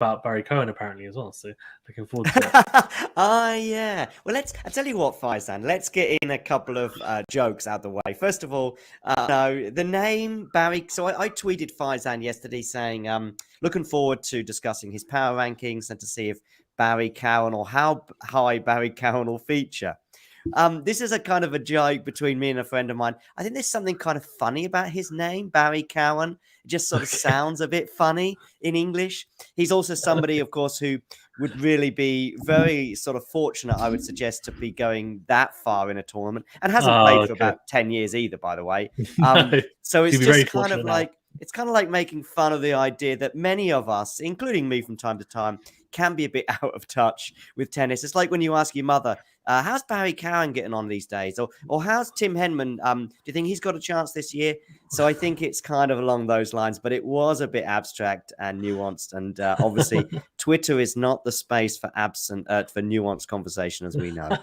about Barry Cohen apparently as well. So looking forward to it. Yeah. Well, I tell you what, Faizan, let's get in a couple of jokes out the way. First of all, the name Barry. So I tweeted Faizan yesterday saying, looking forward to discussing his power rankings and to see if Barry Cowan or how high Barry Cowan will feature. This is a kind of a joke between me and a friend of mine. I think there's something kind of funny about his name, Barry Cowan. It just sort of sounds a bit funny in English. He's also somebody, of course, who would really be very sort of fortunate, I would suggest, to be going that far in a tournament, and hasn't played for about 10 years either, by the way. So it's just kind of like, it's kind of like making fun of the idea that many of us, including me from time to time, can be a bit out of touch with tennis. It's like when you ask your mother, how's Barry Cowan getting on these days? Or how's Tim Henman? Do you think he's got a chance this year? So I think it's kind of along those lines, but it was a bit abstract and nuanced. And obviously, Twitter is not the space for for nuanced conversation, as we know.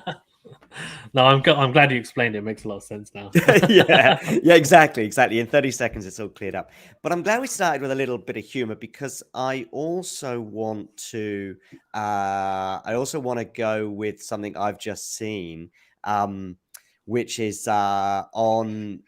No, I'm glad you explained it. It makes a lot of sense now. yeah, exactly. In 30 seconds, it's all cleared up. But I'm glad we started with a little bit of humor, because I also want to go with something I've just seen, which is on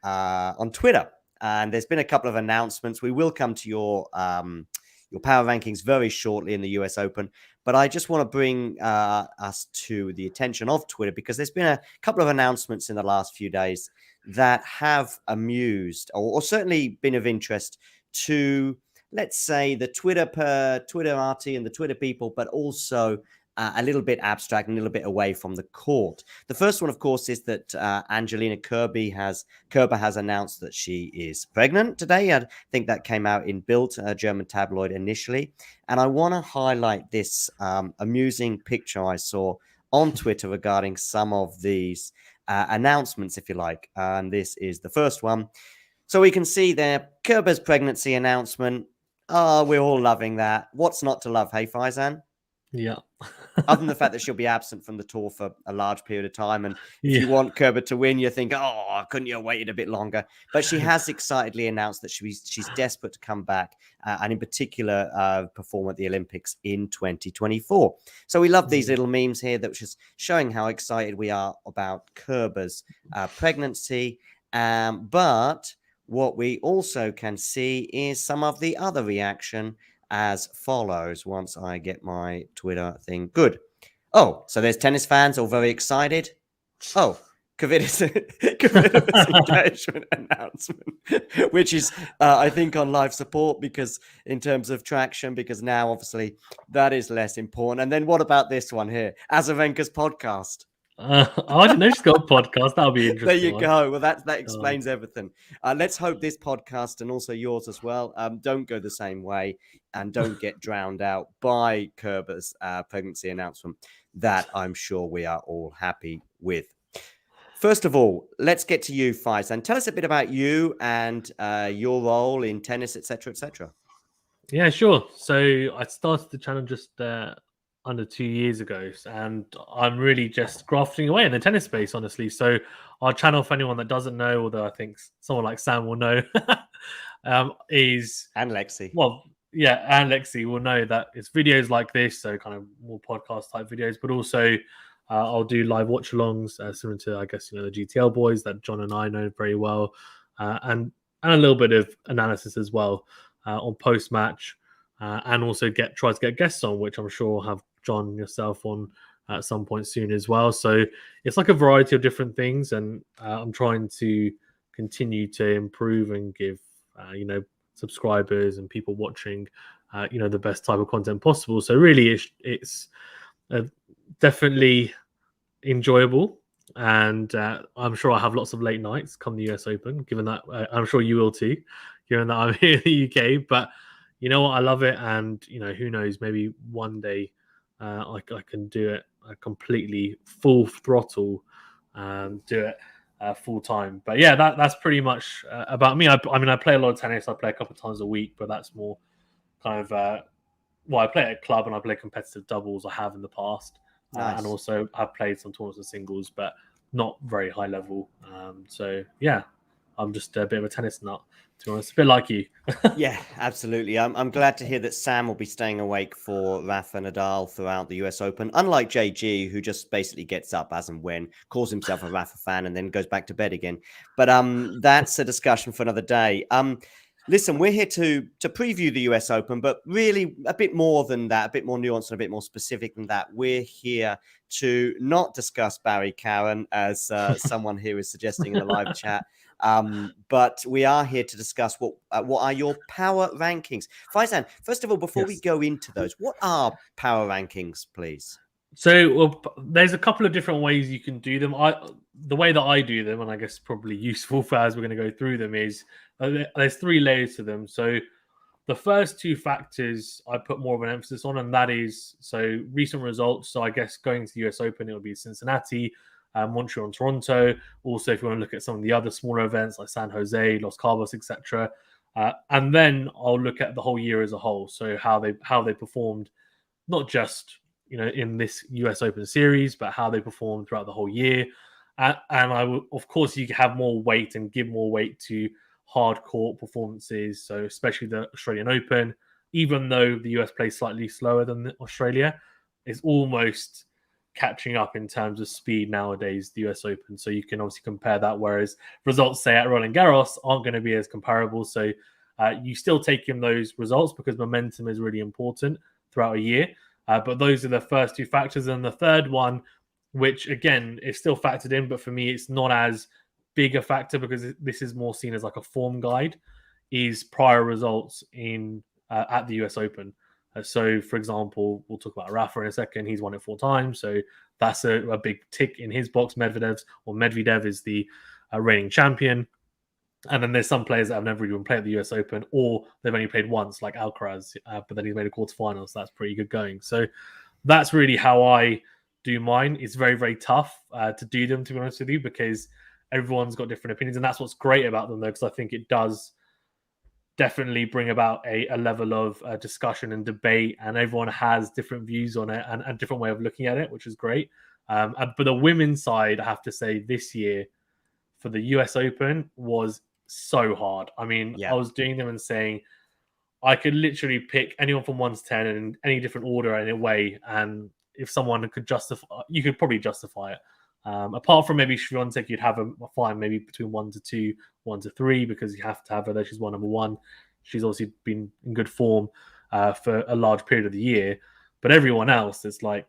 Twitter. And there's been a couple of announcements. We will come to your power rankings very shortly in the US Open. But I just want to bring us to the attention of Twitter, because there's been a couple of announcements in the last few days that have amused or certainly been of interest to, let's say, the Twitterati and the Twitter people, but also a little bit abstract and a little bit away from the court. The first one, of course, is that Angelina Kerber has announced that she is pregnant today. I think that came out in Bild, a German tabloid, initially. And I want to highlight this amusing picture I saw on Twitter regarding some of these announcements, if you like. And this is the first one. So we can see there, Kerber's pregnancy announcement. Oh, we're all loving that. What's not to love, hey, Faizan? Yeah. Other than the fact that she'll be absent from the tour for a large period of time. And if you want Kerber to win, you think, oh, couldn't you have waited a bit longer? But she has excitedly announced that she's desperate to come back and in particular perform at the Olympics in 2024. So we love these little memes here that was just showing how excited we are about Kerber's pregnancy. But what we also can see is some of the other reaction as follows, once I get my Twitter thing good. Oh, so there's tennis fans all very excited. Oh, Kvitos's engagement announcement, which is, I think, on live support, because in terms of traction, because now, obviously, that is less important. And then what about this one here? Azarenka's podcast. I didn't know she's got a podcast. That'll be interesting. There you go. Well, that explains everything. Let's hope this podcast, and also yours as well, don't go the same way and don't get drowned out by Kerber's pregnancy announcement that I'm sure we are all happy with. First of all, let's get to you, Faizan. Tell us a bit about you and your role in tennis, etc., etc. Yeah, sure. So I started the channel just under 2 years ago, and I'm really just grafting away in the tennis space, honestly. So our channel, for anyone that doesn't know, although I think someone like Sam will know, is... And Lexi. Well, yeah, and Lexi will know that it's videos like this, so kind of more podcast type videos, but also I'll do live watch-alongs, similar to, I guess, the GTL boys that John and I know very well, and a little bit of analysis as well on post-match, and also try to get guests on, which I'm sure will have John, yourself on at some point soon as well. So it's like a variety of different things, and I'm trying to continue to improve and give subscribers and people watching the best type of content possible. So really it's definitely enjoyable, and I'm sure I'll have lots of late nights come the US Open, given that I'm sure you will too, given that I'm here in the UK. But you know what, I love it, and who knows, maybe one day I can do it completely full throttle, do it full time. But yeah, that's pretty much about me. I mean, I play a lot of tennis. I play a couple of times a week, but that's more kind of I play at a club and I play competitive doubles. I have in the past, nice. And also I've played some tournaments of singles, but not very high level. So yeah, I'm just a bit of a tennis nut, to be honest, a bit like you. Yeah, absolutely. I'm glad to hear that Sam will be staying awake for Rafa Nadal throughout the US Open, unlike JG, who just basically gets up as and when, calls himself a Rafa fan, and then goes back to bed again. But that's a discussion for another day. Listen, we're here to preview the US Open, but really a bit more than that, a bit more nuanced and a bit more specific than that. We're here to not discuss Barry Cowan, as someone here is suggesting in the live chat. But we are here to discuss what are your power rankings. Faizan, first of all, before we go into those, what are power rankings, please? So, there's a couple of different ways you can do them. The way that I do them, and I guess probably useful for as we're going to go through them, is there's 3 layers to them. So the first 2 factors I put more of an emphasis on, and that is so recent results. So I guess going to the US Open, it'll be Cincinnati, Montreal, and Toronto. Also, if you want to look at some of the other smaller events like San Jose, Los Cabos, etc., and then I'll look at the whole year as a whole. So how they performed, not just in this US Open series, but how they performed throughout the whole year. And I will, of course, you have more weight and give more weight to hard court performances. So especially the Australian Open, even though the US plays slightly slower than Australia, is almost catching up in terms of speed nowadays, the US Open. So you can obviously compare that, whereas results, say, at Roland Garros aren't going to be as comparable. So you still take in those results because momentum is really important throughout a year. But those are the first 2 factors. And the third one, which again is still factored in, but for me, it's not as big a factor because this is more seen as like a form guide, is prior results in at the US Open. So, for example, we'll talk about Rafa in a second. He's won it 4 times. So that's a big tick in his box. Medvedev is the reigning champion. And then there's some players that have never even played at the US Open, or they've only played once, like Alcaraz, but then he's made a quarterfinal, so that's pretty good going. So that's really how I do mine. It's very, very tough to do them, to be honest with you, because everyone's got different opinions, and that's what's great about them, though, because I think it does definitely bring about a level of discussion and debate, and everyone has different views on it and a different way of looking at it, which is great. But the women's side, I have to say, this year for the US Open was so hard. I mean, I was doing them and saying I could literally pick anyone from 1 to 10 in any different order in a way, and if someone could justify, you could probably justify it. Apart from maybe Swiatek, you'd have a fine maybe between 1 to 2, 1 to 3, because you have to have her there. She's number 1. She's obviously been in good form for a large period of the year. But everyone else, it's like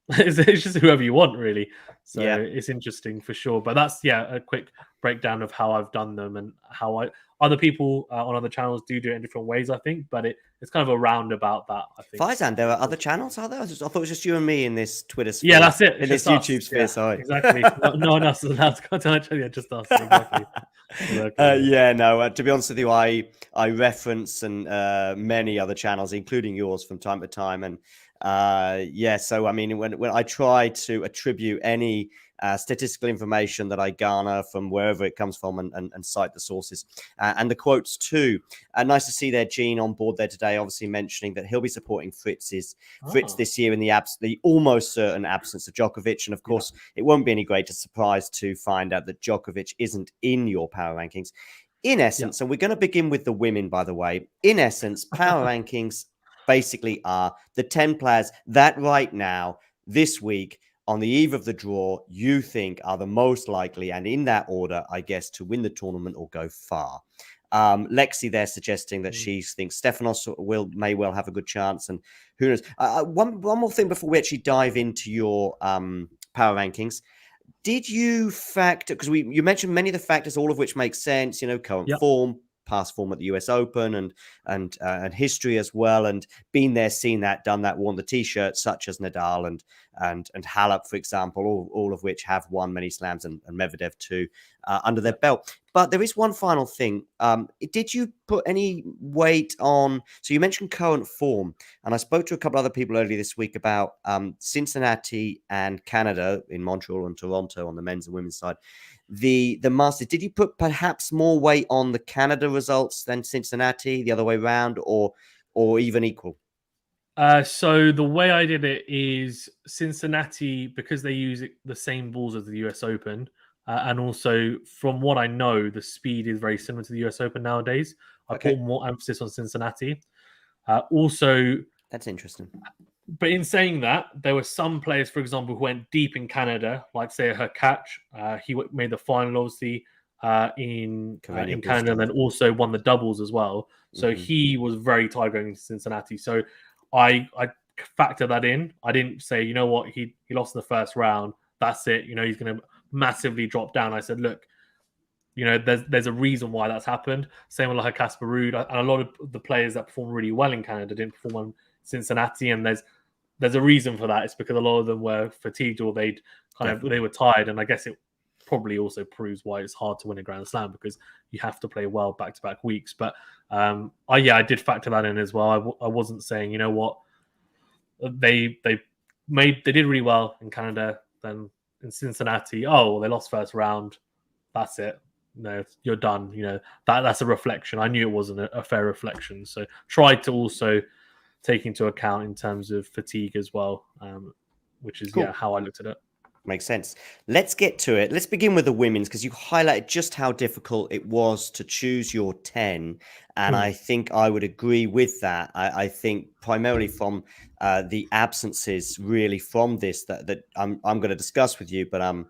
it's just whoever you want, really. So it's interesting for sure. But that's a quick breakdown of how I've done them and how other people on other channels do it in different ways, I think. But it's kind of a roundabout that, I think. Faizan, there are other channels, are there? I thought it was just you and me in this Twitter sphere. Yeah, that's it. In this YouTube sphere, sorry. Exactly. No one else is allowed to contact you. Just us. Exactly. To be honest with you, I reference and many other channels, including yours, from time to time, and so I mean, when I try to attribute any statistical information that I garner from wherever it comes from and cite the sources and the quotes too. Nice to see there, Gene, on board there today, obviously mentioning that he'll be supporting Fritz this year in the almost certain absence of Djokovic. And of course, it won't be any greater surprise to find out that Djokovic isn't in your power rankings. In essence, and we're going to begin with the women, by the way, in essence, power rankings basically are the 10 players that right now, this week, on the eve of the draw, you think are the most likely, and in that order, I guess, to win the tournament or go far. Lexi there suggesting that she thinks Stefanos may well have a good chance, and who knows. One more thing before we actually dive into your power rankings. Did you factor, because you mentioned many of the factors, all of which make sense, current form, past form at the US Open and history as well, and been there, seen that, done that, worn the t-shirt, such as Nadal and Halep, for example, all of which have won many slams, and Medvedev too, under their belt. But there is one final thing. Did you put any weight on, so you mentioned current form, and I spoke to a couple other people earlier this week about Cincinnati and Canada in Montreal and Toronto on the men's and women's side. The Masters, did you put perhaps more weight on the Canada results than Cincinnati, the other way around, or even equal? So the way I did it is Cincinnati, because they use the same balls as the US Open, And also, from what I know, the speed is very similar to the US Open nowadays. I put more emphasis on Cincinnati. Also, that's interesting. But in saying that, there were some players, for example, who went deep in Canada, like say her catch. He made the final, obviously, in Canada, and then also won the doubles as well. So he was very tired going to Cincinnati. So I factor that in. I didn't say, you know what, he lost in the first round. That's it. You know, he's going to massively drop down. I said, look, you know, there's a reason why that's happened. Same with like Casper Ruud, and a lot of the players that performed really well in Canada didn't perform on Cincinnati, and there's a reason for that. It's because a lot of them were fatigued or they were tired, and I guess it probably also proves why it's hard to win a Grand Slam, because you have to play well back-to-back weeks. But I did factor that in as well. I wasn't saying, you know what, they did really well in Canada, then in Cincinnati, oh, they lost first round, that's it. No, you're done. You know, that's a reflection. I knew it wasn't a fair reflection, so tried to also take into account in terms of fatigue as well, which is how I looked at it. Makes sense. Let's get to it. Let's begin with the women's, because you highlighted just how difficult it was to choose your 10. And I think I would agree with that. I think primarily from the absences really from this that I'm going to discuss with you, but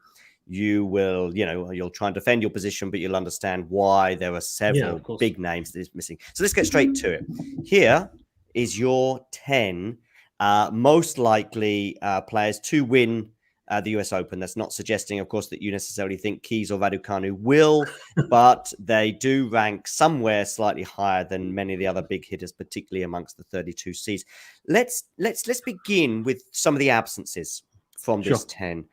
you will, you'll try and defend your position, but you'll understand why there are several big names that is missing. So let's get straight to it. Here is your 10 most likely players to win the US Open. That's not suggesting, of course, that you necessarily think Keys or Raducanu will, but they do rank somewhere slightly higher than many of the other big hitters, particularly amongst the 32 seeds. Let's begin with some of the absences from this 10.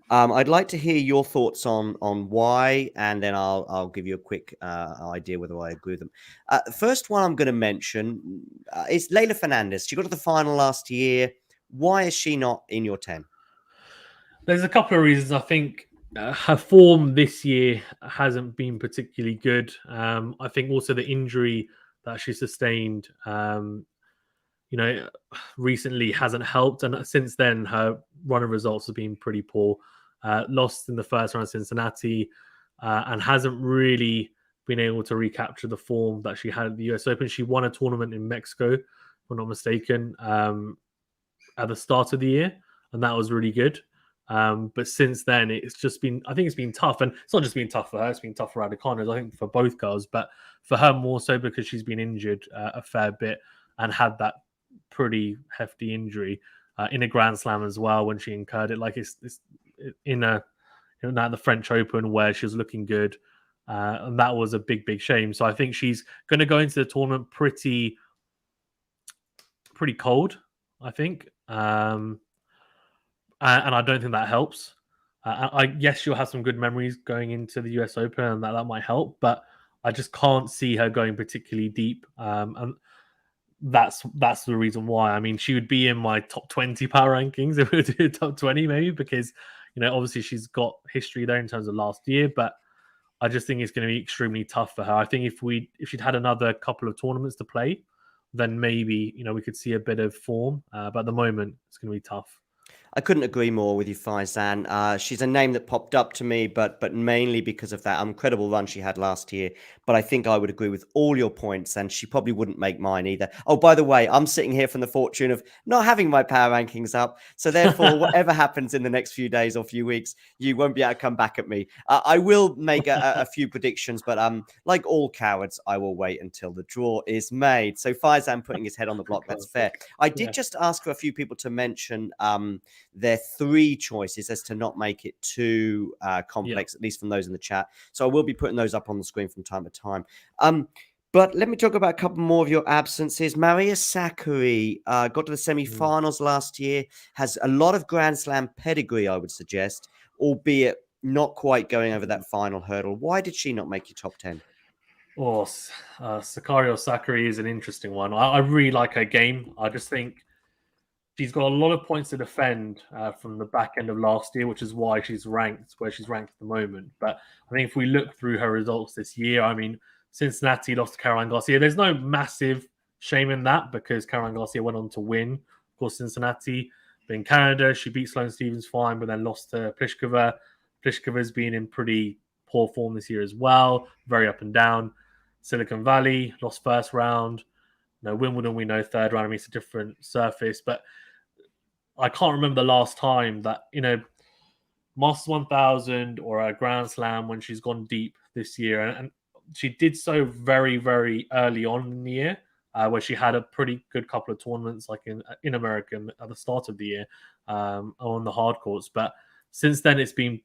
I'd like to hear your thoughts on why, and then I'll give you a quick idea whether I agree with them. First one I'm going to mention is Layla Fernandez. She got to the final last year. Why is she not in your 10? There's a couple of reasons. I think her form this year hasn't been particularly good. I think also the injury that she sustained, recently hasn't helped. And since then, her run of results have been pretty poor. Lost in the first round of Cincinnati, and hasn't really been able to recapture the form that she had at the US Open. She won a tournament in Mexico, if I'm not mistaken, at the start of the year, and that was really good. But since then, I think it's been tough. And it's not just been tough for her, it's been tough for Raducanu, I think, for both girls, but for her more so because she's been injured a fair bit and had that pretty hefty injury in a Grand Slam as well when she incurred it. Like it's in the French Open where she was looking good, and that was a big shame. So I think she's going to go into the tournament pretty cold, I think, and I don't think that helps. I guess she'll have some good memories going into the US Open, and that might help, but I just can't see her going particularly deep, and that's the reason why. I mean, she would be in my top 20 power rankings if we would do top 20, maybe, because obviously she's got history there in terms of last year, but I just think it's going to be extremely tough for her. I think if she'd had another couple of tournaments to play, then maybe we could see a bit of form, but at the moment it's going to be tough. I couldn't agree more with you, Faizan. She's a name that popped up to me, but mainly because of that incredible run she had last year. But I think I would agree with all your points, and she probably wouldn't make mine either. Oh, by the way, I'm sitting here from the fortune of not having my power rankings up. So therefore, whatever happens in the next few days or few weeks, you won't be able to come back at me. I will make a few predictions, but like all cowards, I will wait until the draw is made. So Faizan putting his head on the block, that's fair. I did just ask for a few people to mention their 3 choices as to not make it too complex, at least from those in the chat. So I will be putting those up on the screen from time to time. But let me talk about a couple more of your absences. Maria Sakkari got to the semi-finals last year, has a lot of Grand Slam pedigree, I would suggest, albeit not quite going over that final hurdle. Why did she not make your top 10? Oh, Sakkari is an interesting one. I really like her game. I just think she's got a lot of points to defend from the back end of last year, which is why she's ranked where she's ranked at the moment. But I think if we look through her results this year, I mean, Cincinnati lost to Caroline Garcia. There's no massive shame in that because Caroline Garcia went on to win, of course, Cincinnati. But in Canada, she beat Sloane Stephens fine, but then lost to Pliskova. Pliskova's been in pretty poor form this year as well, very up and down. Silicon Valley lost first round. Wimbledon, we know third round. I mean, it's a different surface, but I can't remember the last time that, Masters 1000 or a Grand Slam when she's gone deep this year. And she did so very, very early on in the year, where she had a pretty good couple of tournaments, like in America at the start of the year, on the hard courts. But since then, it's been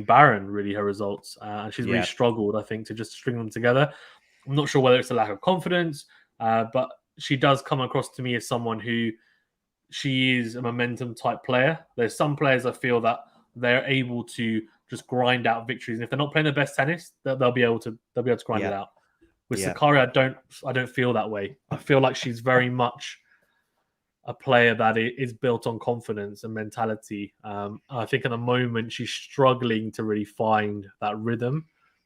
barren, really, her results. And she's really struggled, I think, to just string them together. I'm not sure whether it's a lack of confidence, but she does come across to me as someone who, she is a momentum type player. There's some players I feel that they're able to just grind out victories, and if they're not playing their best tennis, they'll be able to grind it out. With Sakkari, I don't feel that way. I feel like she's very much a player that is built on confidence and mentality. I think at the moment she's struggling to really find that rhythm.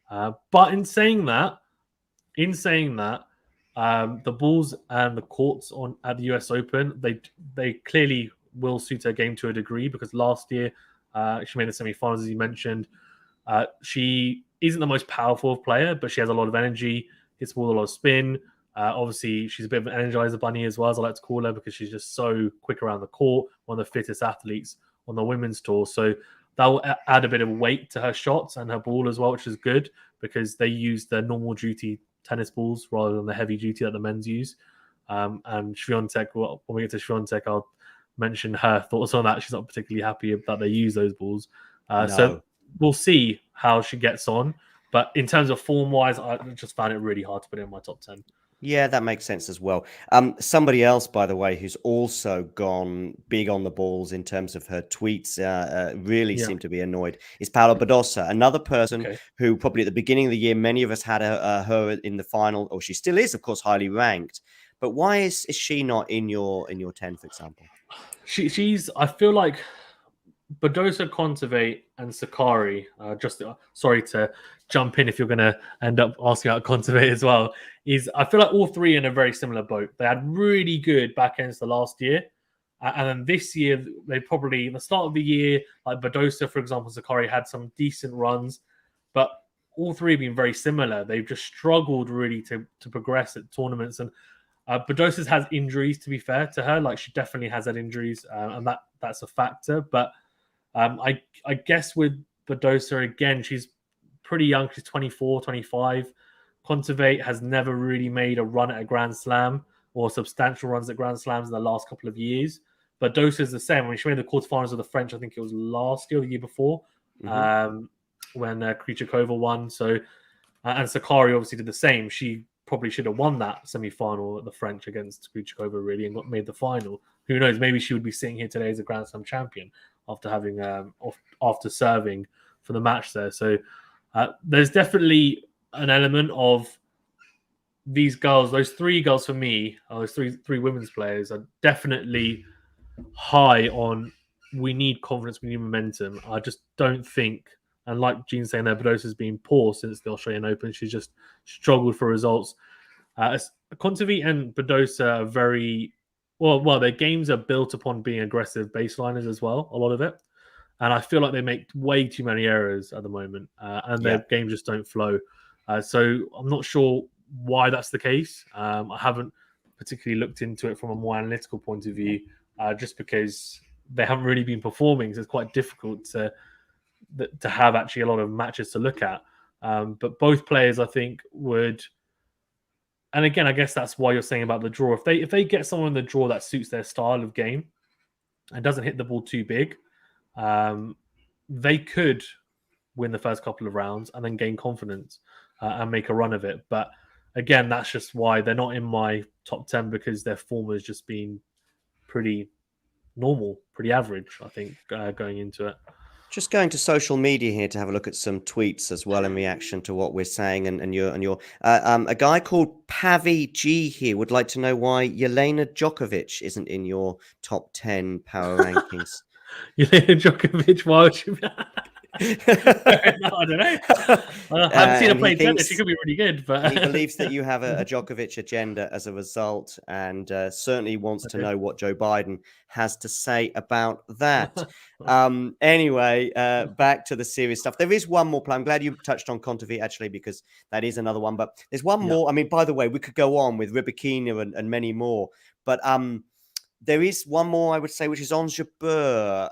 But in saying that, the balls and the courts at the US Open, they clearly will suit her game to a degree, because last year she made the semi-finals, as you mentioned. She isn't the most powerful player, but she has a lot of energy, hits the ball a lot of spin. Obviously, she's a bit of an energizer bunny as well, as I like to call her, because she's just so quick around the court, one of the fittest athletes on the women's tour. So that will add a bit of weight to her shots and her ball as well, which is good, because they use the normal duty tennis balls rather than the heavy duty that the men's use. And Swiatek, when we get to Swiatek, I'll mention her thoughts on that. She's not particularly happy that they use those balls. So we'll see how she gets on. But in terms of form-wise, I just found it really hard to put in my top 10. Yeah, that makes sense as well. Somebody else, by the way, who's also gone big on the balls in terms of her tweets, really seemed to be annoyed, is Paula Badosa, another person who probably at the beginning of the year, many of us had her in the final, or she still is, of course, highly ranked. But why is she not in your 10, for example? She's, I feel like, Badosa, Kontaveit, and Sakkari. Sorry to jump in if you're going to end up asking about Kontaveit as well. I feel like all three are in a very similar boat. They had really good back ends the last year, and then this year they probably, in the start of the year, like Badosa, for example, Sakkari had some decent runs, but all three have been very similar. They've just struggled really to progress at tournaments, and Badosa's has injuries. To be fair to her, like she definitely has had injuries, and that's a factor, but. I guess with Badosa, again, she's pretty young. She's 24, 25. Kontaveit has never really made a run at a Grand Slam or substantial runs at Grand Slams in the last couple of years. Badosa is the same. When she made the quarterfinals of the French, I think it was last year or the year before, when Karjakova won. So, and Sakkari obviously did the same. She probably should have won that semi-final at the French against Karjakova, really, and made the final. Who knows? Maybe she would be sitting here today as a Grand Slam champion after having after serving for the match there. So there's definitely an element of these girls, those three girls for me, those three women's players are definitely high on, we need confidence, we need momentum. I just don't think, and like Jean's saying there, Badosa's been poor since the Australian Open. She's just struggled for results. Kontaveit and Badosa are very... Well, their games are built upon being aggressive baseliners as well, a lot of it. And I feel like they make way too many errors at the moment, and their games just don't flow. So I'm not sure why that's the case. I haven't particularly looked into it from a more analytical point of view, just because they haven't really been performing. So it's quite difficult to have actually a lot of matches to look at. But both players, I think, would... And again, I guess that's why you're saying about the draw. If they get someone in the draw that suits their style of game and doesn't hit the ball too big, they could win the first couple of rounds and then gain confidence and make a run of it. But again, that's just why they're not in my top 10, because their form has just been pretty normal, pretty average, I think, going into it. Just going to social media here to have a look at some tweets as well in reaction to what we're saying, and your a guy called Pavi G here would like to know why Jelena Djokovic isn't in your top 10 power rankings. Jelena Djokovic, why would she? I don't know. I haven't seen her And play tennis. She could be really good, but he believes that you have a Djokovic agenda as a result, and certainly wants to know what Joe Biden has to say about that. Anyway, back to the serious stuff. There is one more play. I'm glad you touched on Kontaveit, actually, because that is another one. But there's one more. I mean, by the way, we could go on with Rybakina and many more. But there is one more, I would say, which is Ons Jabeur,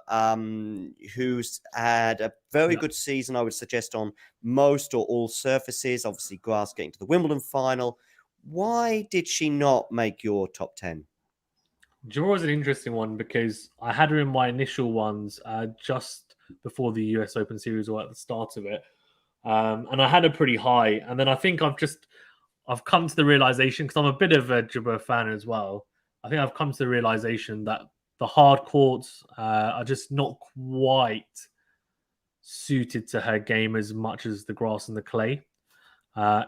who's had a very good season, I would suggest, on most or all surfaces. Obviously, grass getting to the Wimbledon final. Why did she not make your top 10? Jabeur was an interesting one because I had her in my initial ones just before the US Open Series or at the start of it. And I had her pretty high. And then I think I've come to the realization, because I'm a bit of a Jabeur fan as well. I think I've come to the realization that the hard courts are just not quite suited to her game as much as the grass and the clay.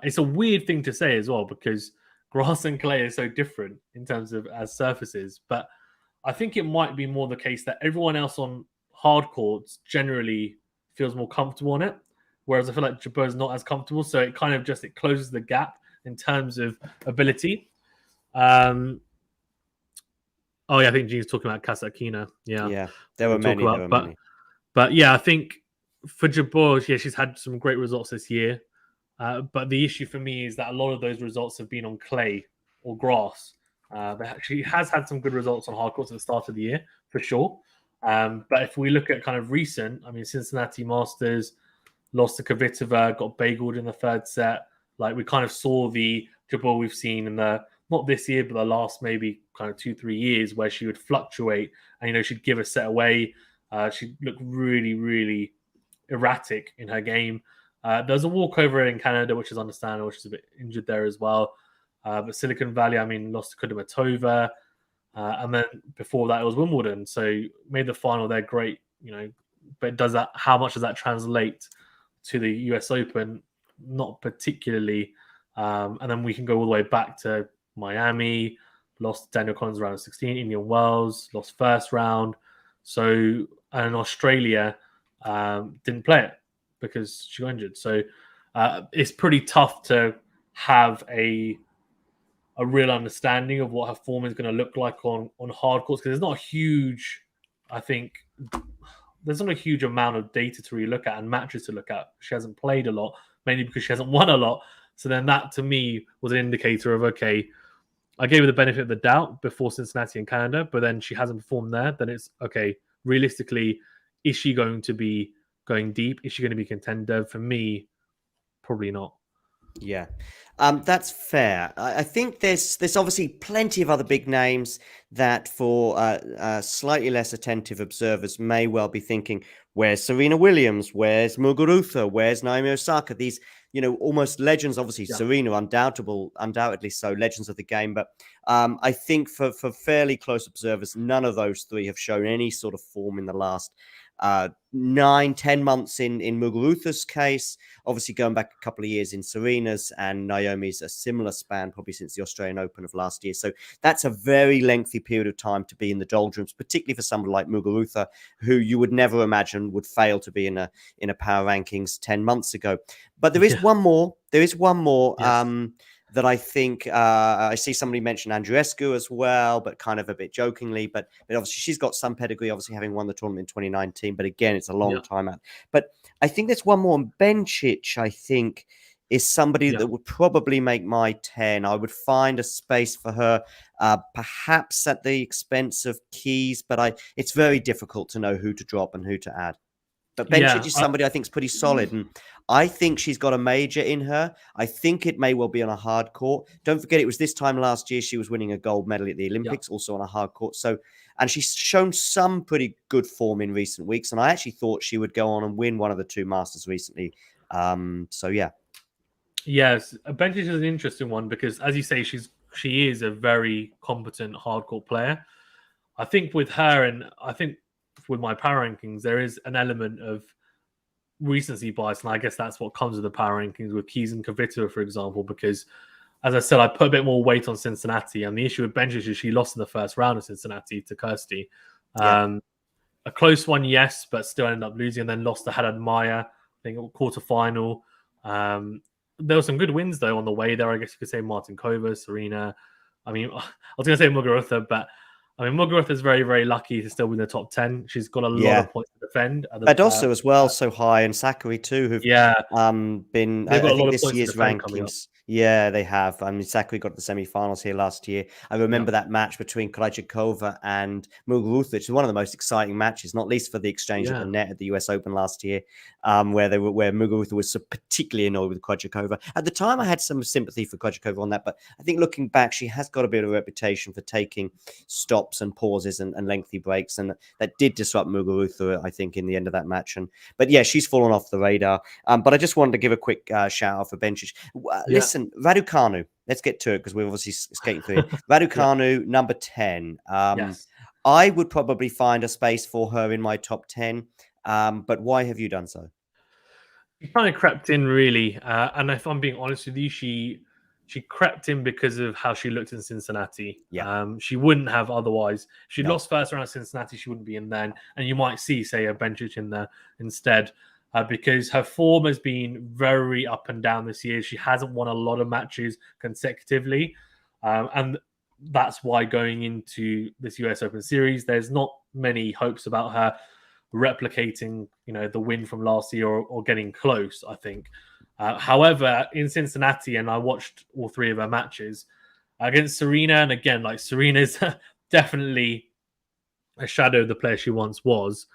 It's a weird thing to say as well, because grass and clay are so different in terms of as surfaces. But I think it might be more the case that everyone else on hard courts generally feels more comfortable on it, whereas I feel like Jabeur is not as comfortable. So it kind of just it closes the gap in terms of ability. Oh yeah, I think Gene's talking about Kasatkina. Yeah, there were many. But yeah, I think for Jabeur, yeah, she's had some great results this year. But the issue for me is that a lot of those results have been on clay or grass. She has had some good results on hard courts at the start of the year, for sure. But if we look at kind of recent, I mean, Cincinnati Masters, lost to Kvitova, got bageled in the third set. Like, we kind of saw the Jabeur we've seen in the, not this year, but the last maybe kind of 2-3 years, where she would fluctuate and, you know, she'd give a set away. She'd look really, really erratic in her game. There's a walkover in Canada, which is understandable. She's a bit injured there as well. But Silicon Valley, I mean, lost to Kudermetova. And then before that, it was Wimbledon. So made the final there, great, you know. But how much does that translate to the US Open? Not particularly. And then we can go all the way back to Miami, lost Daniel Collins round of 16, Indian Wells, lost first round. So, and Australia didn't play it because she got injured. So it's pretty tough to have a real understanding of what her form is going to look like on hard courts, because there's not a huge, I think, there's not a huge amount of data to really look at and matches to look at. She hasn't played a lot, mainly because she hasn't won a lot. So then that, to me, was an indicator of, okay, I gave her the benefit of the doubt before Cincinnati and Canada, but then she hasn't performed there. Then it's, okay, realistically, is she going to be going deep? Is she going to be contender? For me, probably not. Yeah, that's fair. I think there's obviously plenty of other big names that, for slightly less attentive observers, may well be thinking, where's Serena Williams? Where's Muguruza? Where's Naomi Osaka? These, you know, almost legends. Obviously, yeah. Serena, undoubtedly so, legends of the game. But I think for fairly close observers, none of those three have shown any sort of form in the last 9-10 months in Muguruza's case. Obviously, going back a couple of years in Serena's, and Naomi's a similar span, probably since the Australian Open of last year. So that's a very lengthy period of time to be in the doldrums, particularly for somebody like Muguruza, who you would never imagine would fail to be in a power rankings 10 months ago. But there is one more. There is one more. Yes. That I think I see somebody mention Andreescu as well, but kind of a bit jokingly. But obviously she's got some pedigree, obviously having won the tournament in 2019. But again, it's a long time out. But I think there's one more. Bencic, I think, is somebody that would probably make my 10. I would find a space for her, perhaps at the expense of Keys. But it's very difficult to know who to drop and who to add. But Bencic is somebody I think is pretty solid. And I think she's got a major in her. I think it may well be on a hard court. Don't forget, it was this time last year she was winning a gold medal at the Olympics, also on a hard court. So, and she's shown some pretty good form in recent weeks. And I actually thought she would go on and win one of the two Masters recently. So, yeah. Yes, Bencic is an interesting one because, as you say, she is a very competent hard court player. I think with her, and I think with my power rankings, there is an element of recency bias, and I guess that's what comes with the power rankings with Keys and Kvitova, for example, because, as I said, I put a bit more weight on Cincinnati, and the issue with Bencic is she lost in the first round of Cincinnati to Kirsty. a close one, yes, but still ended up losing and then lost to Haddad Maya, I think, quarterfinal. There were some good wins, though, on the way there. I guess you could say Martin Kova, Serena. I mean, I was going to say Muguruza, but I mean, Muguruza is very, very lucky to still be in the top 10. She's got a lot of points to defend. Badosa as well, so high, and Sakari too, who've been, they've got I a lot think of this points year's to defend coming up. rankings. Yeah, they have. I mean, Sakari got the semi-finals here last year. I remember that match between Karjakova and Muguruz, which is one of the most exciting matches, not least for the exchange at the net at the US Open last year, where Muguruz was particularly annoyed with Karjakova. At the time, I had some sympathy for Karjakova on that, but I think looking back, she has got a bit of a reputation for taking stops and pauses and lengthy breaks, and that did disrupt Muguruza, I think, in the end of that match. But yeah, she's fallen off the radar. But I just wanted to give a quick shout out for Bencic. Listen, Raducanu, let's get to it because we're obviously skating through it. Raducanu, number 10. Yes. I would probably find a space for her in my top 10. But why have you done so? She kind of crept in, really. And if I'm being honest with you, she crept in because of how she looked in Cincinnati. Yeah. She wouldn't have otherwise. If she'd lost first round at Cincinnati, she wouldn't be in then. And you might see, say, a Bencic in there instead. Because her form has been very up and down this year. She hasn't won a lot of matches consecutively. And that's why going into this US Open Series, there's not many hopes about her replicating, the win from last year or getting close, I think. However, in Cincinnati, and I watched all three of her matches against Serena, and again, like Serena's definitely a shadow of the player she once was,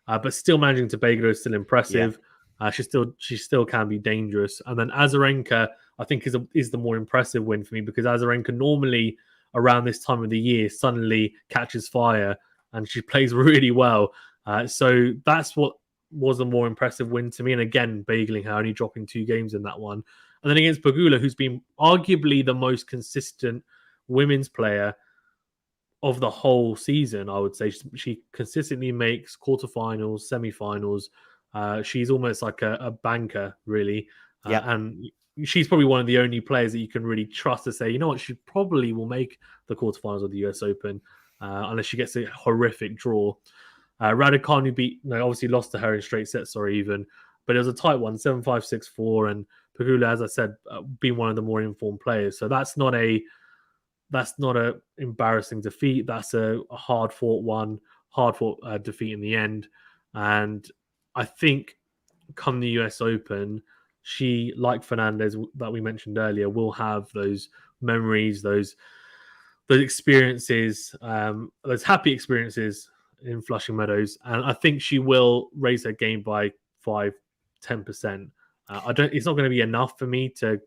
but still managing to bagel her is still impressive. Yeah. She still can be dangerous. And then Azarenka, I think, is the more impressive win for me, because Azarenka normally around this time of the year suddenly catches fire and she plays really well. So that's what was a more impressive win to me. And again, bageling her, only dropping 2 games in that one. And then against Pegula, who's been arguably the most consistent women's player of the whole season, I would say. She consistently makes quarterfinals, semi-finals. She's almost like a banker, really. And she's probably one of the only players that you can really trust to say, you know what, she probably will make the quarterfinals of the US Open, unless she gets a horrific draw. Raducanu obviously lost to her in straight sets, but it was a tight one, 7-5, 6-4, and Pegula, as I said, being one of the more informed players. So that's not a embarrassing defeat. That's a hard-fought defeat in the end. And I think come the US Open, she, like Fernandez that we mentioned earlier, will have those memories, those experiences, those happy experiences in Flushing Meadows, and I think she will raise her game by 5-10%. It's not going to be enough for me to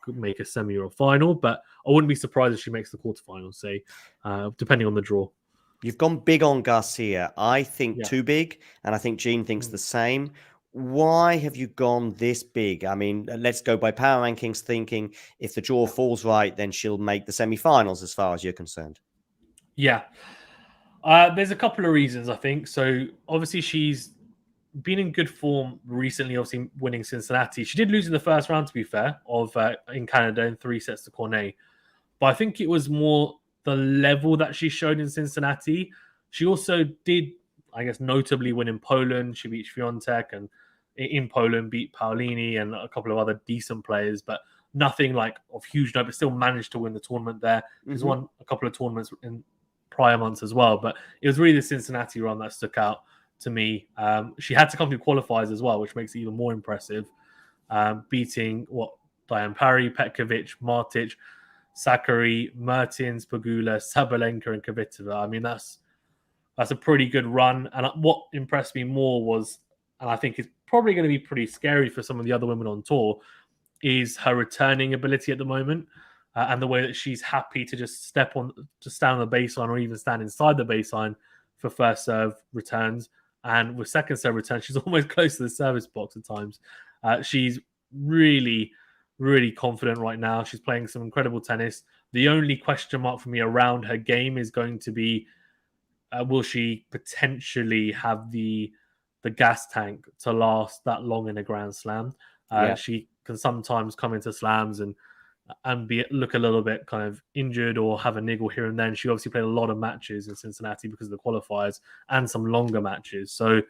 make a semi or a final, but I wouldn't be surprised if she makes the quarterfinals, say, depending on the draw. You've gone big on Garcia. I think too big, and I think Jean thinks the same. Why have you gone this big? I mean, let's go by power rankings, thinking if the draw falls right, then she'll make the semi-finals as far as you're concerned. Yeah. There's a couple of reasons, I think. So obviously she's been in good form recently, obviously winning Cincinnati. She did lose in the first round, to be fair, in Canada in 3 sets to Cornet. But I think it was more the level that she showed in Cincinnati. She also did, I guess, notably win in Poland. She beat Świątek, and in Poland beat Paolini and a couple of other decent players, but nothing like of huge note, but still managed to win the tournament there. She's won a couple of tournaments in prior months as well, but it was really the Cincinnati run that stuck out to me. She had to come through qualifiers as well, which makes it even more impressive. Beating Diane Parry, Petkovic, Martic, Sakari, Mertens, Pegula, Sabalenka, and Kvitova. I mean, that's a pretty good run. And what impressed me more was, and I think it's probably going to be pretty scary for some of the other women on tour, is her returning ability at the moment. And the way that she's happy to just stand on the baseline or even stand inside the baseline for first serve returns. And with second serve returns, she's almost close to the service box at times. She's really, really confident right now. She's playing some incredible tennis. The only question mark for me around her game is going to be, will she potentially have the gas tank to last that long in a Grand Slam? She can sometimes come into slams and and look a little bit kind of injured or have a niggle here and then. She obviously played a lot of matches in Cincinnati because of the qualifiers and some longer matches. So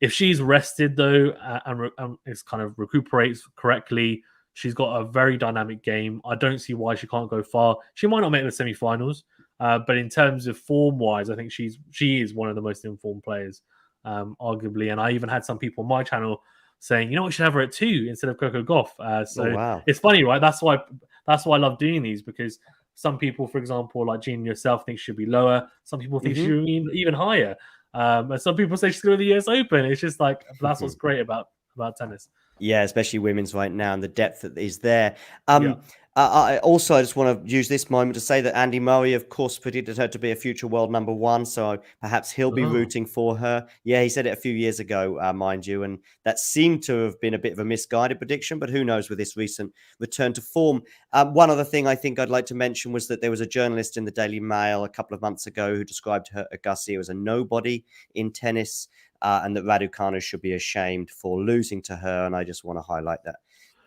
if she's rested though and is kind of recuperates correctly, she's got a very dynamic game. I don't see why she can't go far. She might not make the semi-finals, but in terms of form-wise, I think she is one of the most informed players, arguably. And I even had some people on my channel saying, you know, we should have her at 2 instead of Coco Gauff. So wow. it's funny, right? That's why I love doing these, because some people, for example, like Jean yourself, think she should be lower. Some people think she should be even higher. And some people say she's going to the US Open. It's just like, that's what's great about tennis. Yeah, especially women's right now, and the depth that is there. Yeah. I just want to use this moment to say that Andy Murray, of course, predicted her to be a future world number 1, so perhaps he'll be rooting for her. Yeah, he said it a few years ago, mind you, and that seemed to have been a bit of a misguided prediction, but who knows with this recent return to form. One other thing I think I'd like to mention was that there was a journalist in the Daily Mail a couple of months ago who described her Agassi as a nobody in tennis, and that Raducanu should be ashamed for losing to her, and I just want to highlight that.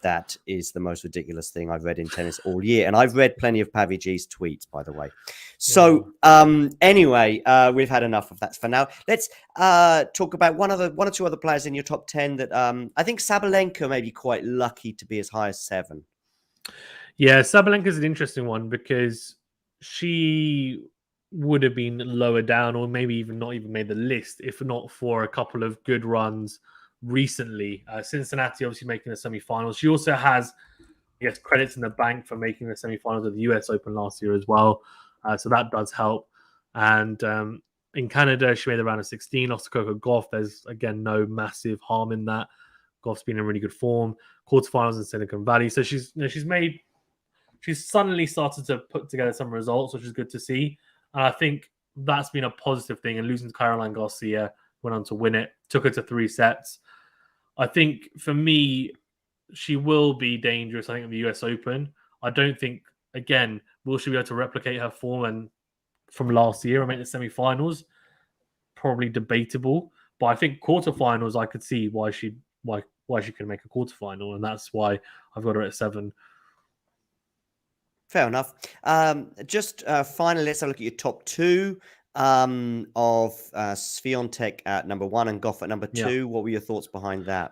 That is the most ridiculous thing I've read in tennis all year. And I've read plenty of Pavlyucci's tweets, by the way. So anyway, we've had enough of that for now. Let's talk about one or two other players in your top 10 that I think Sabalenka may be quite lucky to be as high as 7. Yeah, Sabalenka is an interesting one because she would have been lower down, or maybe even not even made the list if not for a couple of good runs recently. Cincinnati obviously making the semi-finals. She also has, I guess, credits in the bank for making the semi-finals of the US Open last year as well. So that does help. And in Canada, she made the round of 16, lost to Coco Gauff. There's, again, no massive harm in that. Gauff's been in really good form. Quarterfinals in Silicon Valley. So she's suddenly started to put together some results, which is good to see. And I think that's been a positive thing. And losing to Caroline Garcia, went on to win it, took her to 3 sets. I think for me, she will be dangerous, I think, in the US Open. I don't think, again, will she be able to replicate her form and from last year and make the semi-finals? Probably debatable. But I think quarterfinals, I could see why she can make a quarterfinal, and that's why I've got her at 7. Fair enough. Just finally, let's have a look at your top 2 of Swiatek at number 1 and Gauff at number 2. Yeah. What were your thoughts behind that?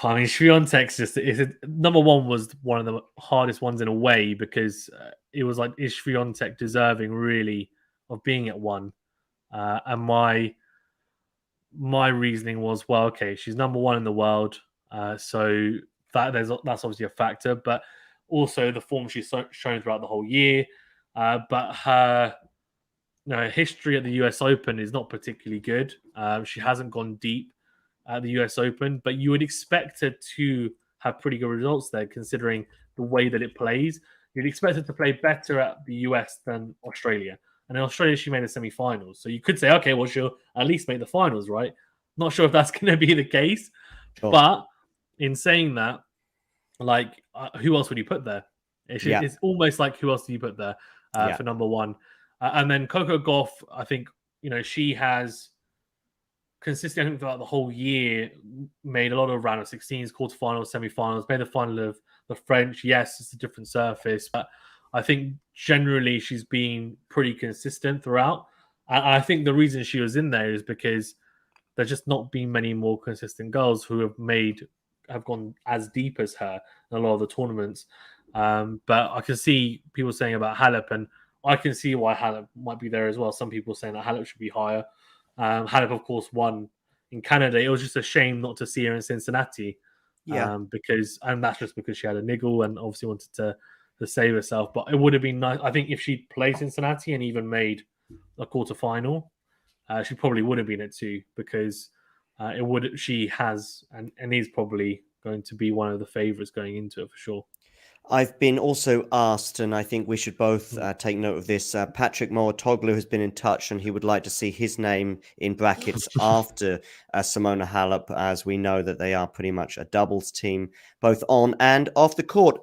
I mean, Swiatek's number 1 was one of the hardest ones in a way, because it was like, is Swiatek deserving really of being at 1? And my reasoning was, well, okay, she's number 1 in the world, so that's obviously a factor, but also the form she's shown throughout the whole year. But her history at the US Open is not particularly good. She hasn't gone deep at the US Open, but you would expect her to have pretty good results there, considering the way that it plays. You'd expect her to play better at the US than Australia. And in Australia, she made the semi-finals. So you could say, okay, well, she'll at least make the finals, right? Not sure if that's going to be the case. Sure. But in saying that, like, who else would you put there? It's almost like, who else do you put there for number 1? And then Coco Gauff, I think, she has consistently throughout the whole year made a lot of round of 16s, quarterfinals, semi-finals, made the final of the French. Yes, it's a different surface, but I think generally she's been pretty consistent throughout. And I think the reason she was in there is because there's just not been many more consistent girls who have gone as deep as her in a lot of the tournaments. But I can see people saying about Halep, and I can see why Halep might be there as well. Some people saying that Halep should be higher. Halep, of course, won in Canada. It was just a shame not to see her in Cincinnati. And that's just because she had a niggle and obviously wanted to save herself. But it would have been nice. I think if she'd played Cincinnati and even made a quarterfinal, she probably would have been at 2, because she has and is probably going to be one of the favourites going into it for sure. I've been also asked, and I think we should both take note of this. Patrick Mouratoglou has been in touch, and he would like to see his name in brackets after Simona Halep, as we know that they are pretty much a doubles team, both on and off the court.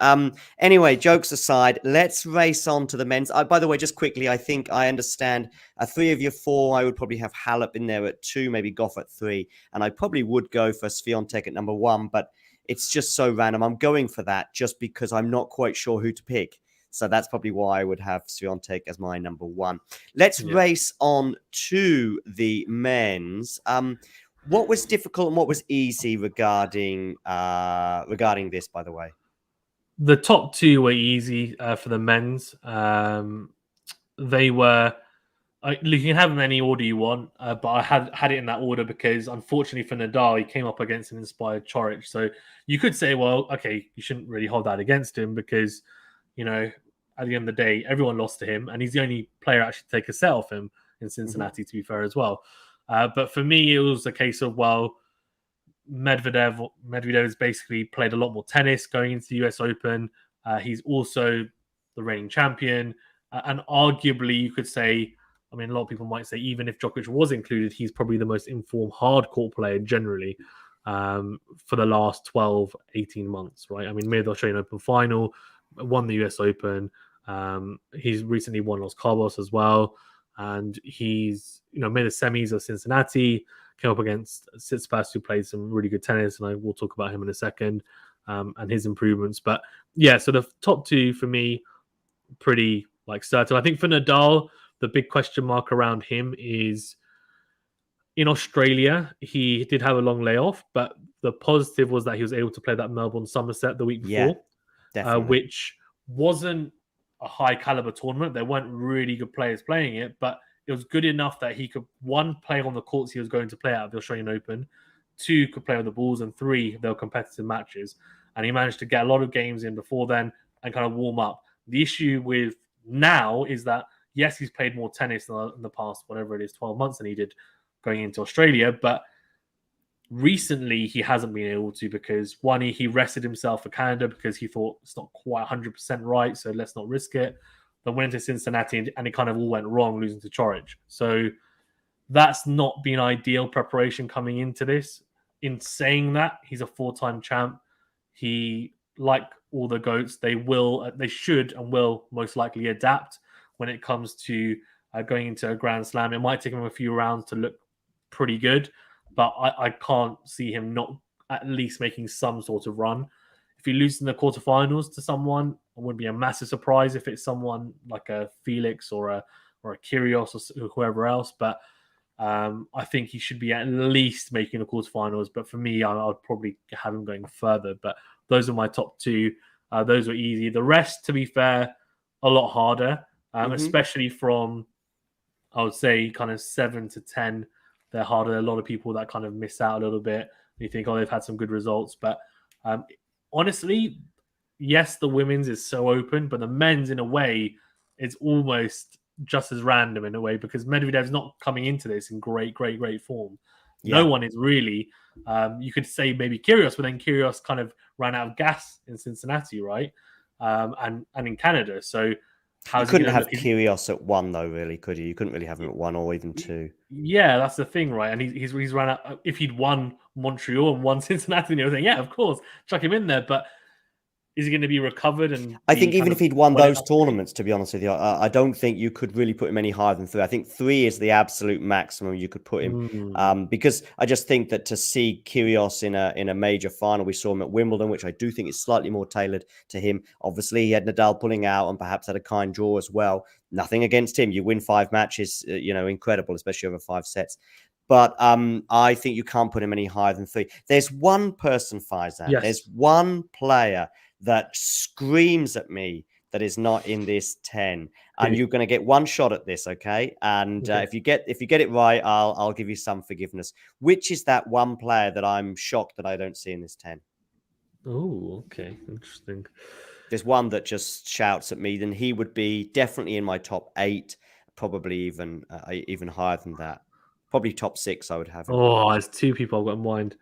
Anyway, jokes aside, let's race on to the men's. By the way, just quickly, I think I understand 3 of your 4. I would probably have Halep in there at 2, maybe Gauff at 3, and I probably would go for Swiatek at number 1, but it's just so random. I'm going for that just because I'm not quite sure who to pick. So that's probably why I would have Swiatek as my number one. Let's race on to the men's. What was difficult and what was easy regarding this, by the way? The top two were easy for the men's. They were. You can have them any order you want, but I had it in that order because, unfortunately for Nadal, he came up against an inspired Coric. So you could say, well, okay, you shouldn't really hold that against him because, you know, at the end of the day, everyone lost to him, and he's the only player actually to take a set off him in Cincinnati, to be fair as well. But for me, it was a case of, well, Medvedev's basically played a lot more tennis going into the US Open. He's also the reigning champion. And arguably, you could say, I mean, a lot of people might say, even if Djokovic was included, he's probably the most informed hardcourt player generally for the last 12, 18 months, right? I mean, made the Australian Open final, won the US Open. He's recently won Los Cabos as well. And he's, made the semis of Cincinnati, came up against Tsitsipas, who played some really good tennis, and I will talk about him in a second, and his improvements. But yeah, so the top two for me, pretty certain. I think for Nadal, the big question mark around him is in Australia, he did have a long layoff, but the positive was that he was able to play that Melbourne Somerset the week before, which wasn't a high caliber tournament. There weren't really good players playing it, but it was good enough that he could, one, play on the courts he was going to play out of the Australian Open, two, could play on the balls, and three, they were competitive matches. And he managed to get a lot of games in before then and kind of warm up. The issue with now is that, yes, he's played more tennis in the past, whatever it is, 12 months than he did going into Australia. But recently, he hasn't been able to because, one, he rested himself for Canada because he thought it's not quite 100% right, so let's not risk it. Then went to Cincinnati and it kind of all went wrong, losing to Coric. So that's not been ideal preparation coming into this. In saying that, he's a four-time champ. He, like all the GOATs, they should and will most likely adapt when it comes to going into a Grand Slam. It might take him a few rounds to look pretty good, but I can't see him not at least making some sort of run. If he loses in the quarterfinals to someone, it wouldn't be a massive surprise if it's someone like a Felix or a Kyrgios or whoever else. But I think he should be at least making the quarterfinals. But for me, I'd probably have him going further. But those are my top two. Those were easy. The rest, to be fair, a lot harder, especially from, I would say, kind of 7 to 10. They're harder. A lot of people that kind of miss out a little bit. You think, they've had some good results. But honestly, yes, the women's is so open, but the men's, in a way, is almost just as random in a way because Medvedev's not coming into this in great form. Yeah. No one is really. You could say maybe Kyrgios, but then Kyrgios kind of ran out of gas in Cincinnati, right? And in Canada. So you couldn't have Kyrgios at one, though, really, could you? You couldn't really have him at one or even two. Yeah, that's the thing, right? And he's run out. If he'd won Montreal and won Cincinnati and everything, yeah, of course, chuck him in there. But is he going to be recovered? And I think even if he'd won those tournaments, to be honest with you, I don't think you could really put him any higher than 3. I think 3 is the absolute maximum you could put him. Because I just think that to see Kyrgios in a major final, we saw him at Wimbledon, which I do think is slightly more tailored to him. Obviously, he had Nadal pulling out and perhaps had a kind draw as well. Nothing against him. You win 5 matches, incredible, especially over 5 sets. But I think you can't put him any higher than 3. There's one person, Faizan. Yes. There's one player that screams at me that is not in this 10, and you're going to get one shot at this, okay? And if you get it right, I'll give you some forgiveness. Which is that one player that I'm shocked that I don't see in this 10? Oh, okay, interesting. There's one that just shouts at me, then he would be definitely in my top 8, probably even higher than that. Probably top 6, I would have him. Oh, there's 2 people I've got in mind.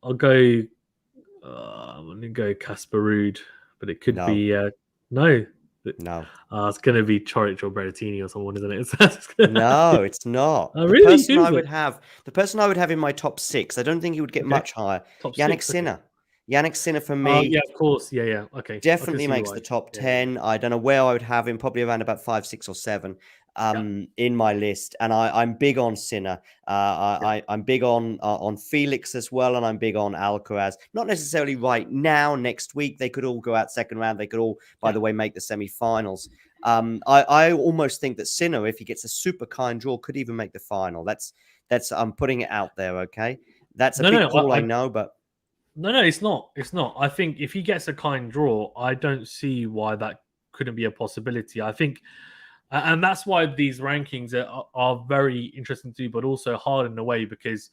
I'll go. I'm going to go Casper Ruud, but it could be no. It's going to be Coric or Berrettini or someone, isn't it? No, it's not. Oh, really? The person I would have in my top 6. I don't think he would get much higher. Yannick Sinner. Okay. Yannick Sinner for me. Yeah, of course. Yeah. Okay. Definitely makes the top 10. I don't know where I would have him. Probably around about 5, 6, or 7. in my list, and I'm big on Sinner. I'm big on Felix as well, and I'm big on Alcaraz. Not necessarily right now. Next week they could all go out second round. They could all, by the way, make the semi-finals. I almost think that Sinner, if he gets a super kind draw, could even make the final. That's I'm putting it out there. Okay, that's a big call, I know, but no, it's not. It's not. I think if he gets a kind draw, I don't see why that couldn't be a possibility. I think. And that's why these rankings are very interesting to do, but also hard in a way, because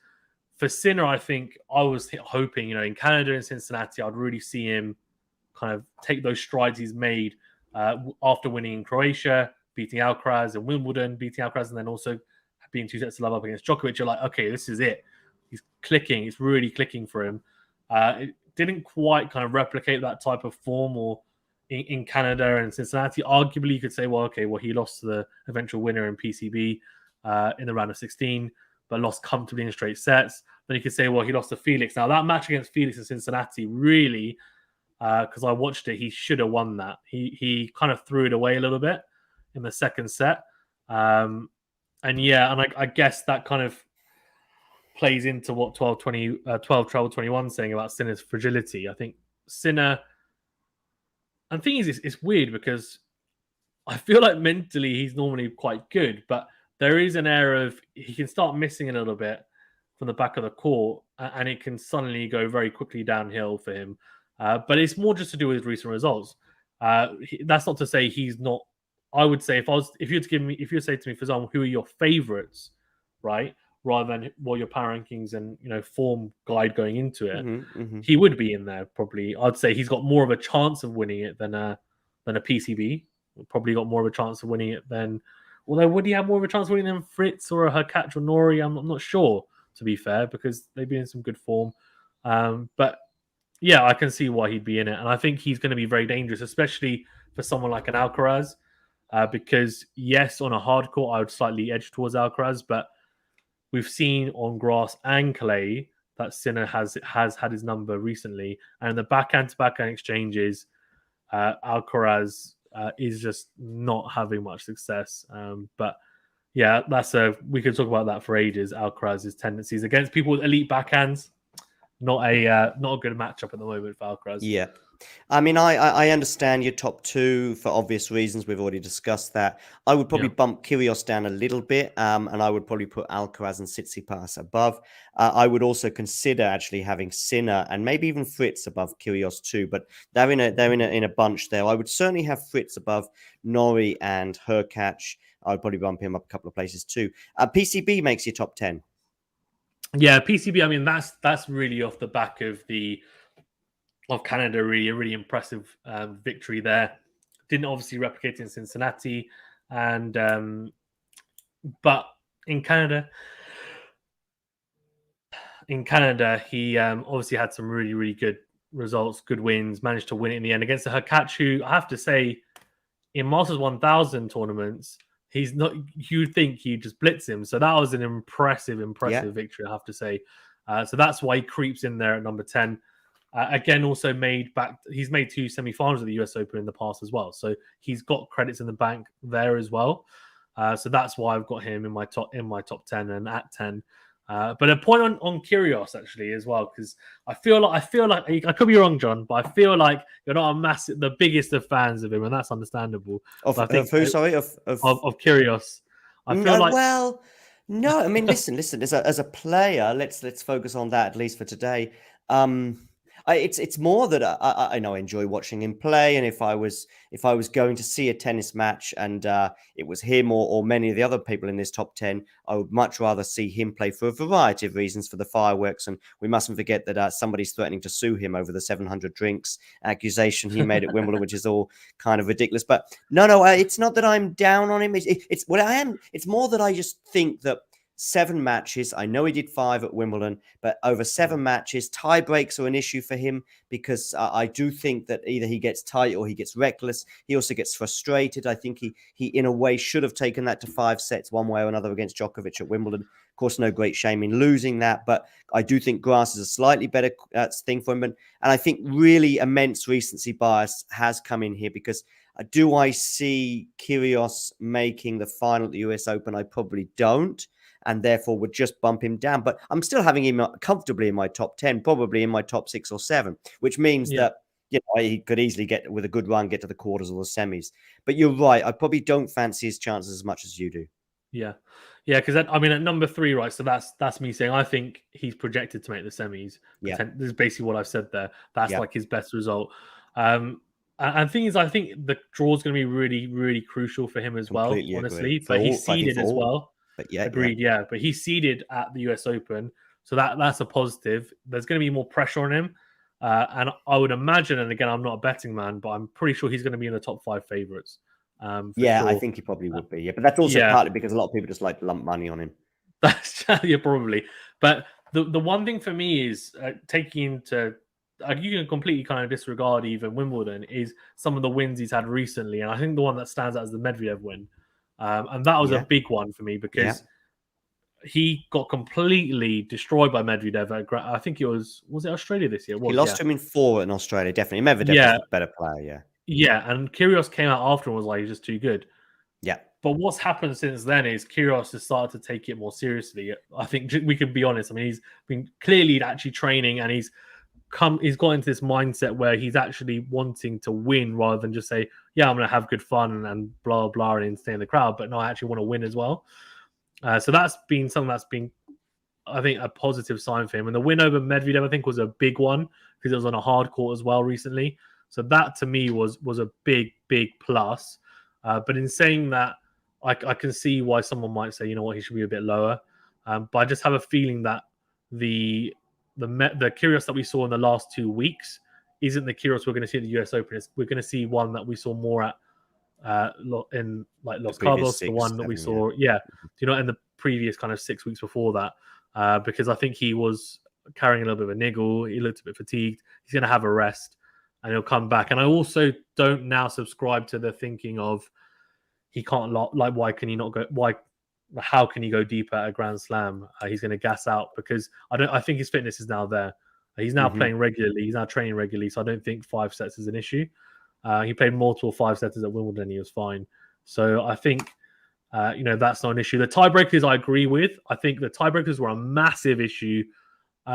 for Sinner, I think I was hoping, in Canada and Cincinnati, I'd really see him kind of take those strides he's made after winning in Croatia, beating Alcaraz, and Wimbledon, beating Alcaraz, and then also being 2 sets to love up against Djokovic. You're like, okay, this is it. He's clicking. It's really clicking for him. It didn't quite kind of replicate that type of form or in Canada and Cincinnati. Arguably, you could say, he lost to the eventual winner in PCB in the round of 16, but lost comfortably in straight sets. Then you could say, he lost to Felix. Now, that match against Felix in Cincinnati, really, because I watched it, he should have won that. He kind of threw it away a little bit in the second set. I guess that kind of plays into what 12 Travel 21 saying about Sinner's fragility. I think Sinner... And the thing is, it's weird because I feel like mentally he's normally quite good, but there is an air of he can start missing a little bit from the back of the court, and it can suddenly go very quickly downhill for him. But it's more just to do with his recent results. That's not to say he's not. I would say if you say to me, Faizan, who are your favorites, right? Rather than what your power rankings and form guide going into it, he would be in there probably. I'd say he's got more of a chance of winning it than a PCB. Probably got more of a chance of winning it than. Although would he have more of a chance of winning than Fritz or a Hurkacz or Nori? I'm not sure, to be fair, because they've been in some good form. But yeah, I can see why he'd be in it, and I think he's going to be very dangerous, especially for someone like an Alcaraz, because yes, on a hard court I would slightly edge towards Alcaraz, but we've seen on grass and clay that Sinner has had his number recently, and the backhand-to-backhand exchanges, Alcaraz is just not having much success. But yeah, we could talk about that for ages. Alcaraz's tendencies against people with elite backhands, not a good matchup at the moment for Alcaraz. Yeah. I mean, I understand your top two for obvious reasons. We've already discussed that. I would probably bump Kyrgios down a little bit, and I would probably put Alcaraz and Tsitsipas above. I would also consider actually having Sinner and maybe even Fritz above Kyrgios too, but they're in a bunch there. I would certainly have Fritz above Nori and Hurkacz. I would probably bump him up a couple of places too. PCB makes your top 10. Yeah, PCB. I mean, that's really off the back of Canada, really a really impressive victory there. Didn't obviously replicate in Cincinnati, and but in Canada, he obviously had some really really good results, good wins. Managed to win it in the end against the Hurkacz, who I have to say, in Masters 1000 tournaments, he's not. You'd think he'd just blitz him. So that was an impressive victory, I have to say. So that's why he creeps in there at number 10. Again, also he's made 2 semi-finals of the US Open in the past as well. So he's got credits in the bank there as well. So that's why I've got him in my top 10 and at 10. But a point on Kyrgios actually as well, because I feel like I could be wrong, John, but I feel like you're not the biggest of fans of him, and that's understandable. Of who? Sorry, of Kyrgios. I feel like well, no. I mean, listen. As a player, let's focus on that at least for today. It's more that I know I enjoy watching him play, and if I was going to see a tennis match and it was him or many of the other people in this top 10, I would much rather see him play for a variety of reasons, for the fireworks, and we mustn't forget that somebody's threatening to sue him over the 700 drinks accusation he made at Wimbledon, which is all kind of ridiculous. But no, it's not that I'm down on him. It's what I am. It's more that I just think that 7 matches. I know he did 5 at Wimbledon, but over 7 matches, tie breaks are an issue for him because I do think that either he gets tight or he gets reckless. He also gets frustrated. I think he in a way should have taken that to 5 sets one way or another against Djokovic at Wimbledon. Of course, no great shame in losing that, but I do think grass is a slightly better thing for him. And I think really immense recency bias has come in here because Do I see Kyrgios making the final at the US Open? I probably don't, and therefore would just bump him down. But I'm still having him comfortably in my top 10, probably in my top 6 or 7, which means Yeah. that he could easily get, with a good run, get to the quarters or the semis. But you're right. I probably don't fancy his chances as much as you do. Yeah, yeah, because I mean, at number 3, right? So that's me saying I think he's projected to make the semis. Yeah. This is basically what I've said there. That's Yeah. like his best result. And thing is, I think the draw is going to be really, really crucial for him as well. Completely agree. Honestly, but he's I think seeded for as all. well. But yeah. Agreed. Yeah, but he's seeded at the US Open, so that's a positive. There's going to be more pressure on him, and I would imagine. And again, I'm not a betting man, but I'm pretty sure he's going to be in the top 5 favorites. Yeah, sure. I think he probably would be. Yeah, but that's also partly because a lot of people just like to lump money on him. That's yeah, probably. But the one thing for me is taking into you can completely kind of disregard even Wimbledon is some of the wins he's had recently, and I think the one that stands out is the Medvedev win, and that was a big one for me because he got completely destroyed by Medvedev. I think it was it Australia this year? He lost to him in 4 in Australia, definitely. Medvedev was the better player. Yeah, and Kyrgios came out after and was like, he's just too good. Yeah. But what's happened since then is Kyrgios has started to take it more seriously. I think we can be honest. I mean, he's been clearly actually training, and he's got into this mindset where he's actually wanting to win rather than just say, "Yeah, I'm going to have good fun and blah blah and stay in the crowd." But no, I actually want to win as well. So that's been something that's been, I think, a positive sign for him. And the win over Medvedev, I think, was a big one because it was on a hard court as well recently. So that to me was a big plus. But in saying that, I can see why someone might say, you know what, he should be a bit lower. But I just have a feeling that the Kyrgios that we saw in the last 2 weeks isn't the Kyrgios we're going to see at the US Open. We're going to see one that we saw more at in like Los Cabos, the one that we saw, in the previous kind of 6 weeks before that, because I think he was carrying a little bit of a niggle. He looked a bit fatigued. He's going to have a rest, and he'll come back. And I also don't now subscribe to the thinking of he can't why can he not go? How can he go deeper at a Grand Slam? He's going to gas out because I think his fitness is now there. He's now playing regularly. He's now training regularly. So I don't think 5 sets is an issue. He played multiple 5-setters at Wimbledon. He was fine. So I think that's not an issue. The tiebreakers I agree with. I think the tiebreakers were a massive issue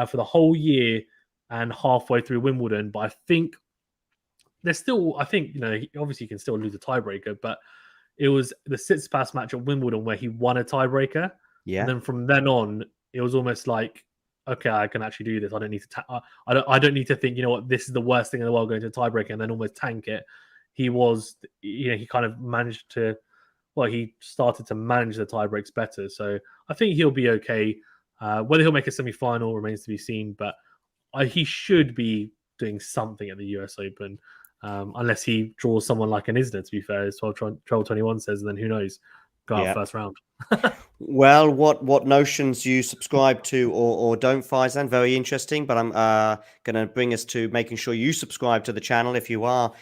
for the whole year and halfway through Wimbledon. But I think there's still, obviously you can still lose a tiebreaker, but it was the Tsitsipas match at Wimbledon where he won a tiebreaker. Yeah. And then from then on, it was almost like, okay, I can actually do this. I don't need to. I don't need to think. You know what? This is the worst thing in the world, going to a tiebreaker and then almost tank it. He was, he kind of managed to. Well, he started to manage the tiebreaks better. So I think he'll be okay. Whether he'll make a semi-final remains to be seen, but he should be doing something at the US Open. Unless he draws someone like an Isner, to be fair, as 1221 says, and then who knows? Go out first round. Well, what notions you subscribe to or don't, Faizan? Very interesting, but I'm going to bring us to making sure you subscribe to the channel if you are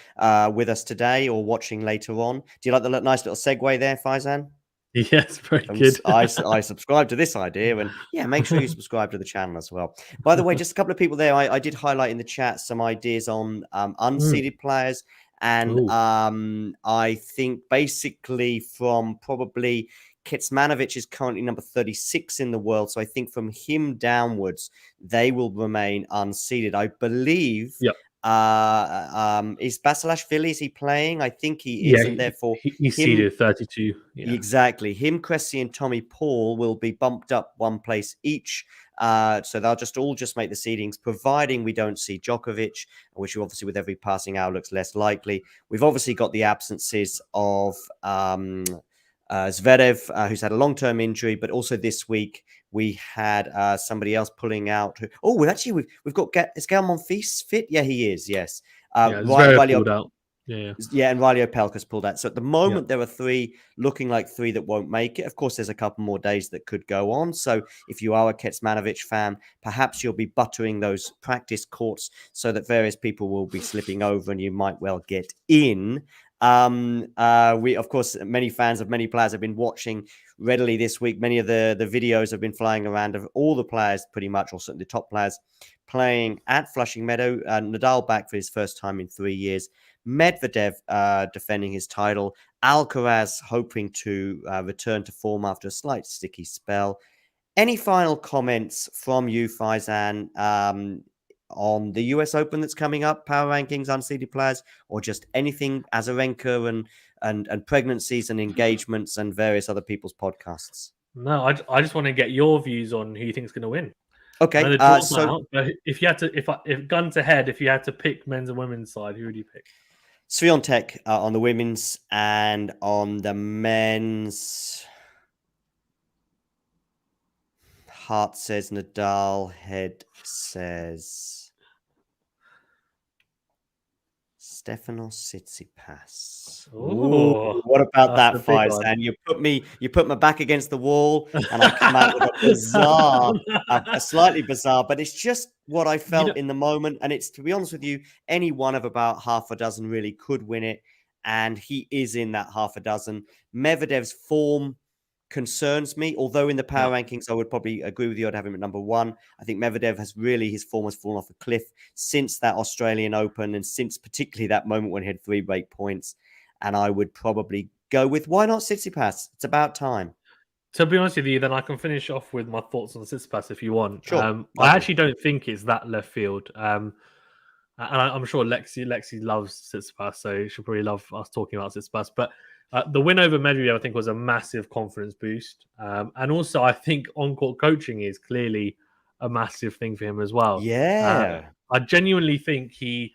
with us today or watching later on. Do you like the nice little segue there, Faizan? Yes, very good. I subscribe to this idea, and make sure you subscribe to the channel as well. By the way, just a couple of people there. I did highlight in the chat some ideas on unseeded players, and I think basically from probably Kecmanovic is currently number 36 in the world, so I think from him downwards they will remain unseeded. I believe. Yep. Is Basilashvili, is he playing? I think he is, and therefore he's seeded 32. Yeah. Exactly. Him, Cressy, and Tommy Paul will be bumped up 1 place each. So they'll all make the seedings, providing we don't see Djokovic, which obviously with every passing hour looks less likely. We've obviously got the absences of Zverev, who's had a long-term injury, but also this week we had somebody else pulling out. We've got is Gael Monfils fit? Yeah, he is. Yes. Zverev pulled out. Yeah, and Riley Opelka's pulled out. So at the moment, there are 3 looking like 3 that won't make it. Of course, there's a couple more days that could go on. So if you are a Kecmanovic fan, perhaps you'll be buttering those practice courts so that various people will be slipping over and you might well get in. We, of course, many fans of many players have been watching readily this week. Many of the videos have been flying around of all the players, pretty much, or certainly the top players, playing at Flushing Meadow. Nadal back for his first time in 3 years. Medvedev defending his title, Alcaraz hoping to return to form after a slight sticky spell. Any final comments from you, Faizan, on the US Open that's coming up, power rankings, unseeded players, or just anything Azarenka and pregnancies and engagements and various other people's podcasts? No, I just want to get your views on who you think is going to win. Okay, the draw's not out, but if you had to, if gun to head, if you had to pick men's and women's side, who would you pick? Swiatek on the women's, and on the men's, heart says Nadal, head says Stefanos Tsitsipas. Ooh, what about that, Faizan? You put my back against the wall, and I come out with a bizarre, a slightly bizarre, but it's just what I felt in the moment. And it's, to be honest with you, any one of about half a dozen really could win it, and he is in that half a dozen. Medvedev's form concerns me, although in the power rankings I would probably agree with you. I'd have him at number one. I think Medvedev his form has fallen off a cliff since that Australian Open, and since particularly that moment when he had 3 break points. And I would probably go with, why not Tsitsipas? It's about time. To be honest with you, then I can finish off with my thoughts on Tsitsipas if you want. Sure. I actually don't think it's that left field. And I'm sure Lexi loves Tsitsipas, so she'll probably love us talking about Tsitsipas. But the win over Medvedev, I think, was a massive confidence boost. And also, I think on-court coaching is clearly a massive thing for him as well. Yeah. I genuinely think he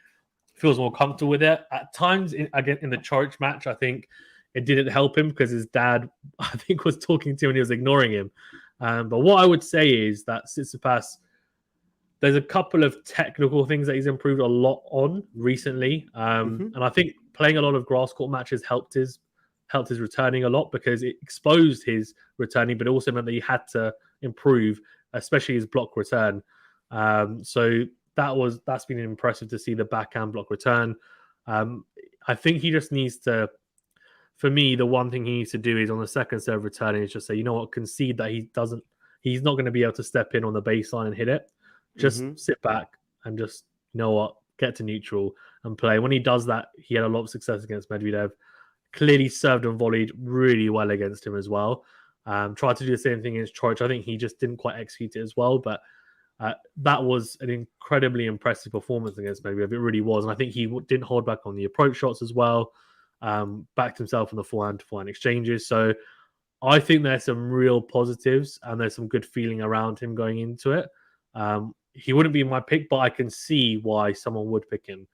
feels more comfortable with it. At times, again, in the Chorich match, I think it didn't help him because his dad, I think, was talking to him and he was ignoring him. But what I would say is that Tsitsipas, there's a couple of technical things that he's improved a lot on recently. And I think playing a lot of grass court matches helped his returning a lot, because it exposed his returning, but it also meant that he had to improve, especially his block return. So that's been impressive to see, the backhand block return. I think he just needs to, for me, the one thing he needs to do is on the second serve returning is just say, you know what, concede that he's not going to be able to step in on the baseline and hit it. Just sit back and just, you know what, get to neutral and play. When he does that, he had a lot of success against Medvedev. Clearly served and volleyed really well against him as well. Tried to do the same thing against Chorich. I think he just didn't quite execute it as well, but that was an incredibly impressive performance against Medvedev. It really was. And I think he didn't hold back on the approach shots as well. Backed himself on the forehand-to-forehand exchanges. So I think there's some real positives and there's some good feeling around him going into it. He wouldn't be my pick, but I can see why someone would pick him,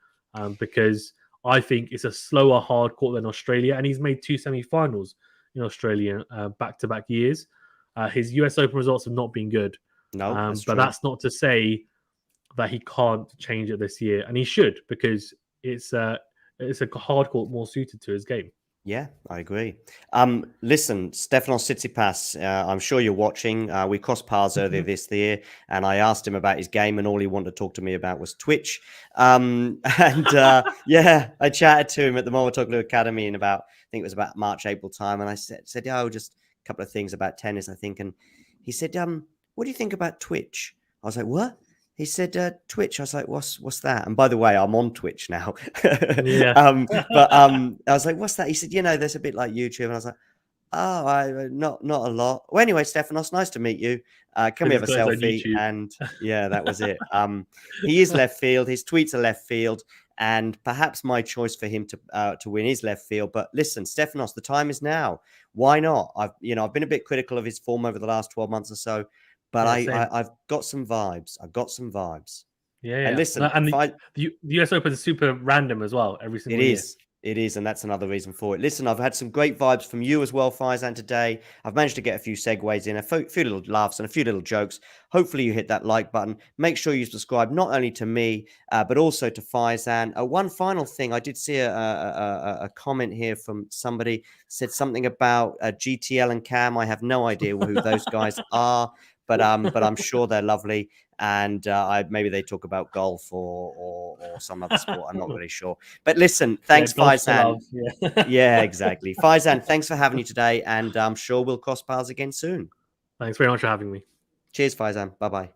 because I think it's a slower hard court than Australia, and he's made 2 semi-finals in Australia back-to-back years. His US Open results have not been good. No, but that's not to say that he can't change it this year, and he should, because it's a hard court more suited to his game. Yeah, I agree. Listen, Stefanos Tsitsipas, I'm sure you're watching. We crossed paths earlier this year, and I asked him about his game, and all he wanted to talk to me about was Twitch. Yeah, I chatted to him at the Momotoglou Academy in about, I think it was about March, April time, and I said, just a couple of things about tennis, I think. And he said, what do you think about Twitch? I was like, what? He said, Twitch. I was like, what's that? And by the way, I'm on Twitch now. Yeah. I was like, what's that? He said, there's a bit like YouTube. And I was like, not a lot. Well, anyway, Stefanos, nice to meet you. Can we have a selfie? And yeah, that was it. He is left field. His tweets are left field. And perhaps my choice for him to win is left field. But listen, Stefanos, the time is now. Why not? I've been a bit critical of his form over the last 12 months or so. But I've got some vibes. Yeah. And listen, the US Open is super random as well. Every single year. It is, and that's another reason for it. Listen, I've had some great vibes from you as well, Faizan, today. I've managed to get a few segues in, a few little laughs and a few little jokes. Hopefully you hit that like button. Make sure you subscribe, not only to me, but also to Faizan. One final thing, I did see a comment here from somebody, said something about GTL and Cam. I have no idea who those guys are, but I'm sure they're lovely. And maybe they talk about golf or some other sport. I'm not really sure. But listen, thanks, Faizan. Yeah, exactly. Faizan, thanks for having you today. And I'm sure we'll cross paths again soon. Thanks very much for having me. Cheers, Faizan. Bye-bye.